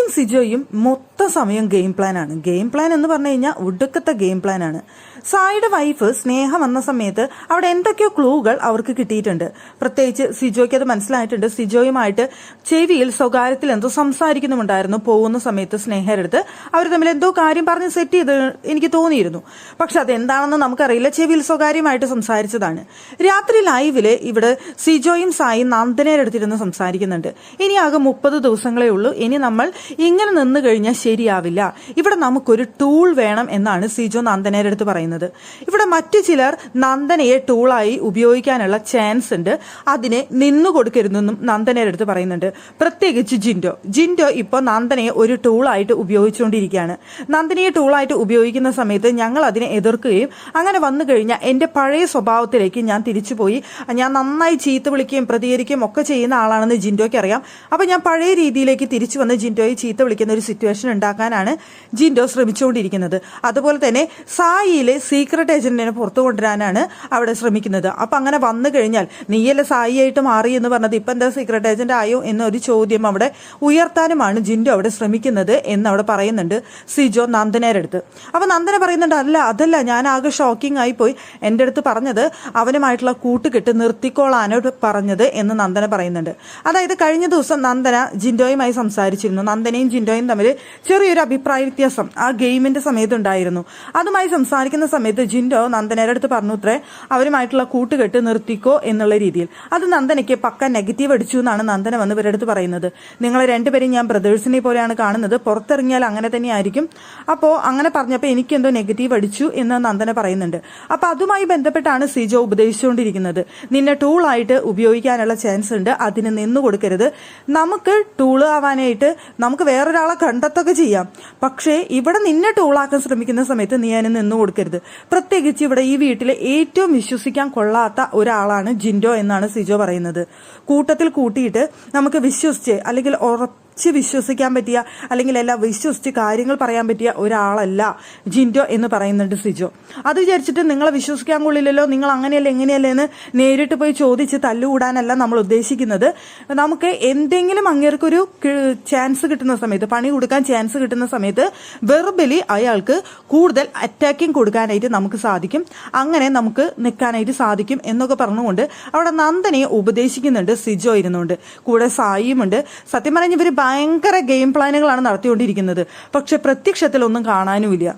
സായിയും സിജോയും മൊത്തം സമയം ഗെയിം പ്ലാനാണ്. ഗെയിം പ്ലാൻ എന്ന് പറഞ്ഞു കഴിഞ്ഞാൽ ഒടുക്കത്തെ ഗെയിം പ്ലാനാണ്. സായിയുടെ വൈഫ് സ്നേഹ വന്ന സമയത്ത് അവിടെ എന്തൊക്കെയോ ക്ലൂകൾ അവർക്ക് കിട്ടിയിട്ടുണ്ട്. പ്രത്യേകിച്ച് സിജോയ്ക്ക് അത് മനസ്സിലായിട്ടുണ്ട്. സിജോയുമായിട്ട് ചെവിയിൽ സ്വകാര്യത്തിൽ എന്തോ സംസാരിക്കുന്നുണ്ടായിരുന്നു പോകുന്ന സമയത്ത് സ്നേഹരെടുത്ത്. അവർ തമ്മിൽ എന്തോ കാര്യം പറഞ്ഞ് സെറ്റ് ചെയ്ത് എനിക്ക് തോന്നിയിരുന്നു. പക്ഷെ അതെന്താണെന്ന് നമുക്കറിയില്ല. ചെവിയിൽ സ്വകാര്യമായിട്ട് സംസാരിച്ചതാണ്. രാത്രി ലൈവില് ഇവിടെ സിജോയും സായും നന്ദനേരെടുത്തിരുന്ന് സംസാരിക്കുന്നുണ്ട്. ഇനി ആകെ 30 ദിവസങ്ങളേ ഉള്ളൂ. ഇനി നമ്മൾ ഇങ്ങനെ നിന്ന് കഴിഞ്ഞാൽ ശരിയാവില്ല. ഇവിടെ നമുക്കൊരു ടൂൾ വേണം എന്നാണ് സിജോ നന്ദനേരെടുത്ത് പറയുന്നത്. ഇവിടെ മറ്റു ചിലർ നന്ദനയെ ടൂളായി ഉപയോഗിക്കാനുള്ള ചാൻസ് ഉണ്ട്. അതിനെ നിന്നു കൊടുക്കരുതെന്നും നന്ദനേരെടുത്ത് പറയുന്നുണ്ട്. പ്രത്യേകിച്ച് ജിൻഡോ ഇപ്പോൾ നന്ദനയെ ഒരു ടൂളായിട്ട് ഉപയോഗിച്ചുകൊണ്ടിരിക്കുകയാണ്. നന്ദനയെ ടൂളായിട്ട് ഉപയോഗിക്കുന്ന സമയത്ത് ഞങ്ങൾ അതിനെ എതിർക്കുകയും അങ്ങനെ വന്നു കഴിഞ്ഞാൽ എന്റെ പഴയ സ്വഭാവത്തിലേക്ക് ഞാൻ തിരിച്ചുപോയി ഞാൻ നന്നായി ചീത്ത വിളിക്കുകയും പ്രതികരിക്കുകയും ഒക്കെ ചെയ്യുന്ന ആളാണെന്ന് ജിൻഡോയ്ക്ക് അറിയാം. അപ്പൊ ഞാൻ പഴയ രീതിയിലേക്ക് തിരിച്ചു വന്ന് ജിൻഡോയെ ചീത്ത വിളിക്കുന്ന ഒരു സിറ്റുവേഷൻ ഉണ്ടാക്കാനാണ് ജിൻഡോ ശ്രമിച്ചുകൊണ്ടിരിക്കുന്നത്. അതുപോലെ തന്നെ സായിയിലെ സീക്രട്ട് ഏജന്റിനെ പുറത്തു കൊണ്ടുവരാനാണ് അവിടെ ശ്രമിക്കുന്നത്. അപ്പൊ അങ്ങനെ വന്നു കഴിഞ്ഞാൽ നീയല്ലേ സായി ആയിട്ട് മാറി എന്ന് പറഞ്ഞത്, ഇപ്പൊ എന്താ സീക്രട്ട് ഏജന്റ് ആയോ എന്നൊരു ചോദ്യം അവിടെ ഉയർത്താനുമാണ് ജിൻഡോ അവിടെ ശ്രമിക്കുന്നത് എന്ന് അവിടെ പറയുന്നുണ്ട് സിജോ നന്ദനേരെടുത്ത്. അപ്പൊ നന്ദന പറയുന്നുണ്ട്, അതല്ല ഞാൻ ആകെ ഷോക്കിംഗ് ആയി പോയി. എന്റെ അടുത്ത് പറഞ്ഞത് അവനുമായിട്ടുള്ള കൂട്ടുകെട്ട് നിർത്തിക്കോളാനോട് പറഞ്ഞത് എന്ന് നന്ദന പറയുന്നുണ്ട്. അതായത് കഴിഞ്ഞ ദിവസം നന്ദന ജിൻഡോയുമായി സംസാരിച്ചിരുന്നു. നന്ദനയും ജിൻഡോയും തമ്മിൽ ചെറിയൊരു അഭിപ്രായ വ്യത്യാസം ആ ഗെയിമിന്റെ സമയത്ത് ഉണ്ടായിരുന്നു. അതുമായി സംസാരിക്കുന്ന സമയത്ത് ജിൻഡോ നന്ദനയുടെ അടുത്ത് പറഞ്ഞു അത്രേ അവരുമായിട്ടുള്ള കൂട്ടുകെട്ട് നിർത്തിക്കോ എന്നുള്ള രീതിയിൽ. അത് നന്ദനയ്ക്ക് പക്ക നെഗറ്റീവ് അടിച്ചു എന്നാണ് നന്ദന വന്ന് ഇവരുടെ അടുത്ത് പറയുന്നത്. നിങ്ങളെ രണ്ടുപേരും ഞാൻ ബ്രദേഴ്സിനെ പോലെയാണ് കാണുന്നത്, പുറത്തിറങ്ങിയാൽ അങ്ങനെ തന്നെയായിരിക്കും. അപ്പോൾ അങ്ങനെ പറഞ്ഞപ്പോൾ എനിക്കെന്തോ നെഗറ്റീവ് അടിച്ചു എന്ന് നന്ദന പറയുന്നുണ്ട്. അപ്പൊ അതുമായി ബന്ധപ്പെട്ടാണ് സിജോ ഉപദേശിച്ചുകൊണ്ടിരിക്കുന്നത്. നിന്നെ ടൂളായിട്ട് ഉപയോഗിക്കാനുള്ള ചാൻസ് ഉണ്ട്, അതിന് നിന്നു കൊടുക്കരുത്. നമുക്ക് ടൂള് ആവാനായിട്ട് നമുക്ക് വേറൊരാളെ കണ്ടെത്തൊക്കെ ചെയ്യാം. പക്ഷേ ഇവിടെ നിന്നെ ടൂളാക്കാൻ ശ്രമിക്കുന്ന സമയത്ത് നീ അതിന് നിന്നു കൊടുക്കരുത്. പ്രത്യേകിച്ച് ഇവിടെ ഈ വീട്ടിലെ ഏറ്റവും വിശ്വസിക്കാൻ കൊള്ളാത്ത ഒരാളാണ് ജിൻഡോ എന്നാണ് സിജോ പറയുന്നത്. കൂട്ടത്തിൽ കൂട്ടിയിട്ട് നമുക്ക് വിശ്വസിച്ച് അല്ലെങ്കിൽ വിശ്വസിക്കാൻ പറ്റിയ അല്ലെങ്കിൽ എല്ലാം വിശ്വസിച്ച് കാര്യങ്ങൾ പറയാൻ പറ്റിയ ഒരാളല്ല ജിൻഡോ എന്ന് പറയുന്നുണ്ട് സിജോ. അത് വിചാരിച്ചിട്ട് നിങ്ങളെ വിശ്വസിക്കാൻ കൊള്ളില്ലല്ലോ, നിങ്ങൾ അങ്ങനെയല്ല എങ്ങനെയല്ലേ എന്ന് നേരിട്ട് പോയി ചോദിച്ച് തല്ലുകൂടാനല്ല നമ്മൾ ഉദ്ദേശിക്കുന്നത്. നമുക്ക് എന്തെങ്കിലും അങ്ങേർക്കൊരു ചാൻസ് കിട്ടുന്ന സമയത്ത്, പണി കൊടുക്കാൻ ചാൻസ് കിട്ടുന്ന സമയത്ത് വെർബലി അയാൾക്ക് കൂടുതൽ അറ്റാക്കിങ് കൊടുക്കാനായിട്ട് നമുക്ക് സാധിക്കും, അങ്ങനെ നമുക്ക് നിൽക്കാനായിട്ട് സാധിക്കും എന്നൊക്കെ പറഞ്ഞുകൊണ്ട് അവിടെ നന്ദനയെ ഉപദേശിക്കുന്നുണ്ട് സിജോ ഇരുന്നുകൊണ്ട്. കൂടെ സായിയുമുണ്ട്. സത്യം പറഞ്ഞ ഇവര് ഭയങ്കര ഗെയിം പ്ലാനുകളാണ് നടത്തിക്കൊണ്ടിരിക്കുന്നത്. പക്ഷെ പ്രത്യക്ഷത്തിൽ ഒന്നും കാണാനുമില്ല.